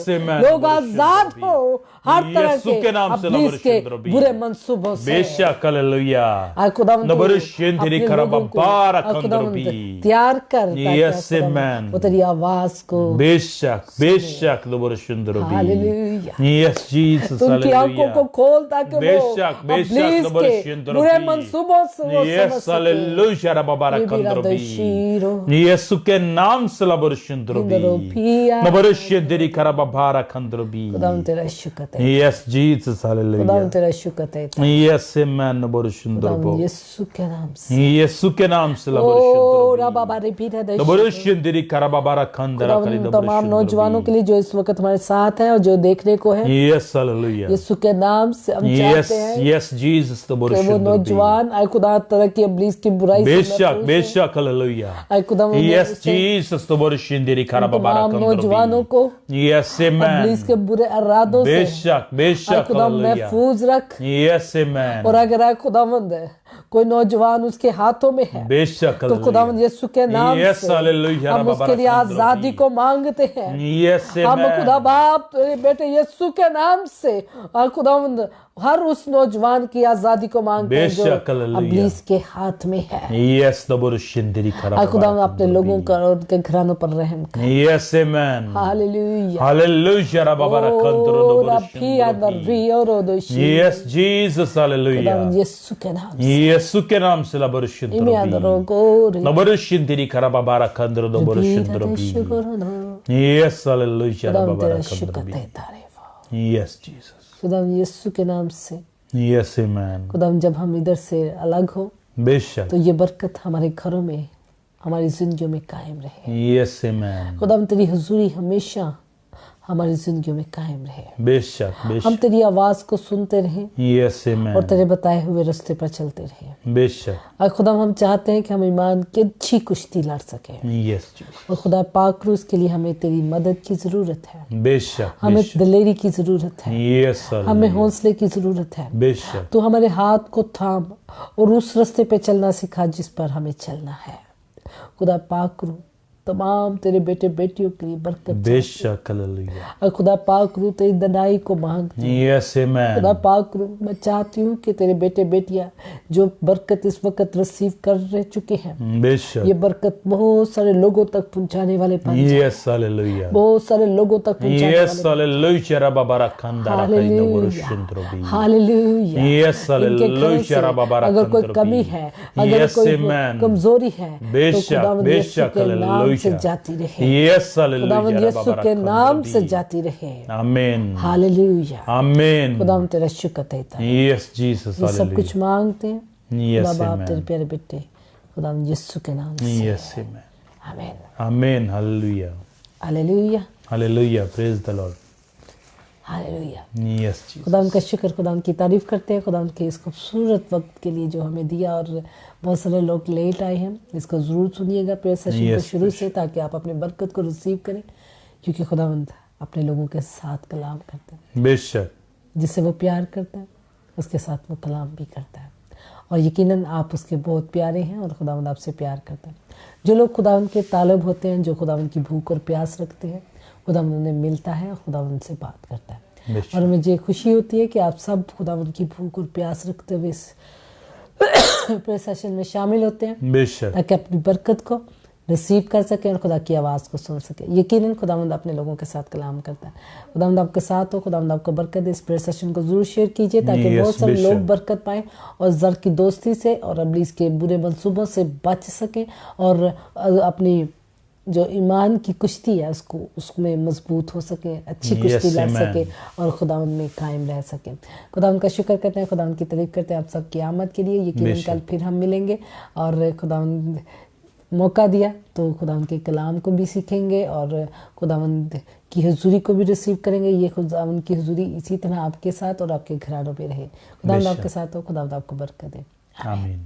amen. लोग आजाद हो हर तरह यीशु के नाम से अब्लीस के लबोर बुरे मंसूबों से। बेशक हालेलुया आय खुदावंद नबर तू शिंदेरी अपने खरा लोगों को, बाबा आय खुदावंद रखंदरबी तैयार कर ताकि Yes, आय खुदावंद amen. वो तेरी आवाज को बेशक बेशक लबोर शिंदेरोबी हालेलुया Yes, Jesus, उनकी आंखों को hallelujah. खोल ताकि वो बेशक बेशक अब्लीस लबोर के शिंदेरोबी बुरे मंसूबों से वो समझ Yes, सके। hallelujah, बाबा ये बिरा रखंदरबी दशीरो यीशु के नाम से लबोर शिंदेरोबी इंद्रोपिया लबोर शिंदेरी खरा बाबा रखंदरबी खुदावंद तेरा शुक्र है, Yes, Jesus, hallelujah. खुदावंद तेरा शुक्र है। Yes, amen, लबोर शिंदेरोबी खुदावंद यीशु के नाम से। यीशु के नाम से लबोर ओ शिंदेरोबी रबा बारी पीरा लबोर दशीरो शिंदेरी खरा बाबा रखंदरा करी खुदावंद लबोर तमाम नौजवानों के लिए जो इस वक्त हमारे साथ हैं और जो देखने को है, Yes, hallelujah. यीशु के नाम से हम Yes, चाहते हैं yes, Jesus, लबोर कि वो शिंदेरोबी नौजवान आय खुदा तरह की अब्लीस की बुराई से बेशक महफूज हो। बेशक हालेलुया आय खुदा Yes, Jesus, लबोर शिंदेरी खरा बाबा तमाम नौजवानों रखंदरबी को Yes, अब्लीस amen. के बुरे इरादों से बेशक आय बेशक खुदा हालेलुया महफूज रख। Yes, amen. और अगर आय खुदावंद कोई नौजवान उसके हाथों में है बेशक तो खुदावंद यीशु के नाम Yes, से hallelujah, हम बाबा उसके लिए रखंदरबी। आजादी को मांगते हैं। Yes, हम amen. खुदा बाप तेरे बेटे यीशु के नाम से और खुदावंद हर उस नौजवान की आजादी को मांगते हैं जो बेशक, हालेलुया। अब्लीस के हाथ में है। Yes, लबोर शिंदेरी खरा और बाबा खुदावंद अपने लोगों रखंदरबी। का और उनके घरानों पर रहम कर। Yes, amen. हालेलुया। Hallelujah, बाबा रखंदरो ओ लबोर रफी अंदर शिंदेरोबी भी और दोषी Yes, Jesus, hallelujah. खुदावंद यीशु के नाम से यीशु के नाम से लबोर इमे शिंदेरोबी अंदर गोरे लबोर शिंदेरी खरा बाबा रखंदरो लबोर शिंदेरोबी Yes, hallelujah, खुदावंद बाबा तेरा शुक्र रखंदरबी देता रहे वो। Yes, Jesus. खुदावंद यीशु के नाम से Yes, amen. खुदावंद जब हम इधर से अलग हो बेशक तो ये बरकत हमारे घरों में हमारी जिंदगियों में कायम रहे। Yes, amen. खुदावंद तेरी हुजूरी हमेशा हमारी जिंदगियों में कायम रहे। बेशक हम बेशक तेरी आवाज को सुनते रहें Yes, और amen. तेरे बताए हुए रास्ते पर चलते रहें। बेशक और खुदा हम चाहते हैं कि हम ईमान की अच्छी कुश्ती लड़ सकें। Yes, Jesus. और खुदा पाक रूस के लिए हमें तेरी मदद की जरूरत है, बेशक हमें बेशक दिलेरी की जरूरत है, Yes, हमें hallelujah. हौसले की जरूरत है। बेशक तो हमारे हाथ को थाम और उस रास्ते पे चलना सिखा जिस पर हमें चलना है। खुदा पाक रू तमाम तेरे बेटे बेटियों के लिए बरकत बेशक हालेलुया और खुदा पाक रू तेरी दनाई को मांगती हूँ। यस आमेन खुदा पाक रू मैं चाहती हूँ कि तेरे बेटे बेटियां जो बरकत इस वक्त रिसीव कर रह चुके हैं, बेशक ये बरकत बहुत सारे लोगों तक पहुंचाने वाले बन जाए, यस हालेलुया बहुत सारे लोगों तक पहुंचाने यस वाले। हालेलुया रबाबारा खंदारा कइनो वरुशंद्रोबी हालेलुया यस इनके घर से हालेलुया रबाबारा अगर कोई कमी है, अगर यस कोई आमेन कमजोरी है, तो बेशक खुदावंद यीशु बेशक के नाम से हालेलुया जाती रहे, यस खुदावंद हालेलुया यीशु रबाबारा के नाम से खंदारा जाती रहे। आमीन हालेलुया आमीन खुदावंद तेरा शुक्र देता है। यस जीसस ये सब हालेलुया कुछ मांगते हैं यस खुदा बाप तेरे आमीन प्यारे बेटे खुदावंद यीशु के नाम से। यस आमीन आमीन आमीन hallelujah hallelujah hallelujah praise the Lord hallelujah. Yes Jesus खुदावंद का शुक्र, खुदावंद की तारीफ करते हैं खुदावंद के इस खूबसूरत वक्त के लिए जो हमें दिया। और बहुत सारे लोग लेट आए हैं, इसको ज़रूर सुनिएगा प्रेयर सेशन को शुरू से, ताकि आप अपने बरकत को रिसीव करें, क्योंकि खुदावंद अपने लोगों के साथ कलाम करते हैं। बेशक जिससे वो प्यार करता है उसके साथ वो कलाम भी करता है, और यकीनन आप उसके बहुत प्यारे हैं और खुदावंद आपसे प्यार करता है। जो लोग खुदावंद के तालब होते हैं, जो खुदावंद की भूख और प्यास रखते हैं, खुदावंद उन्हें मिलता है और खुदावंद से बात करता है। बेशक और मुझे खुशी होती है कि आप सब खुदावंद की भूख और प्यास रखते हुए इस प्रेयर सेशन में शामिल होते हैं, बेशक ताकि अपनी बरकत को रिसीव कर सकें और खुदा की आवाज़ को सुन सकें। यकीनन खुदावंद अपने लोगों के साथ कलाम करता है। खुदावंद आपके साथ हो, खुदावंद आपको बरकत दे। इस प्रेयर सेशन को जरूर शेयर कीजिए, ताकि Yes, बहुत सारे बेशक। लोग बरकत पाएं और जर की दोस्ती से और अबलीस के बुरे मंसूबों से बच सकें, और अपनी जो ईमान की कुश्ती है उसमें मजबूत हो सके, अच्छी Yes, कुश्ती लड़ amen. सके और खुदावंद में कायम रह सके। खुदावंद का शुक्र करते हैं, खुदावंद की तारीफ करते हैं आप सबकी आमद के लिए। यकीनन बेशक। कल फिर हम मिलेंगे, और खुदावंद मौका दिया तो खुदावंद के कलाम को भी सीखेंगे और खुदावंद की हुजूरी को भी रिसीव करेंगे। ये खुदावंद की हुजूरी इसी तरह आपके साथ और आपके घरानों में रहे। खुदावंद बेशक। आपके साथ हो, खुदावंद आपको बरकत दे। आमीन।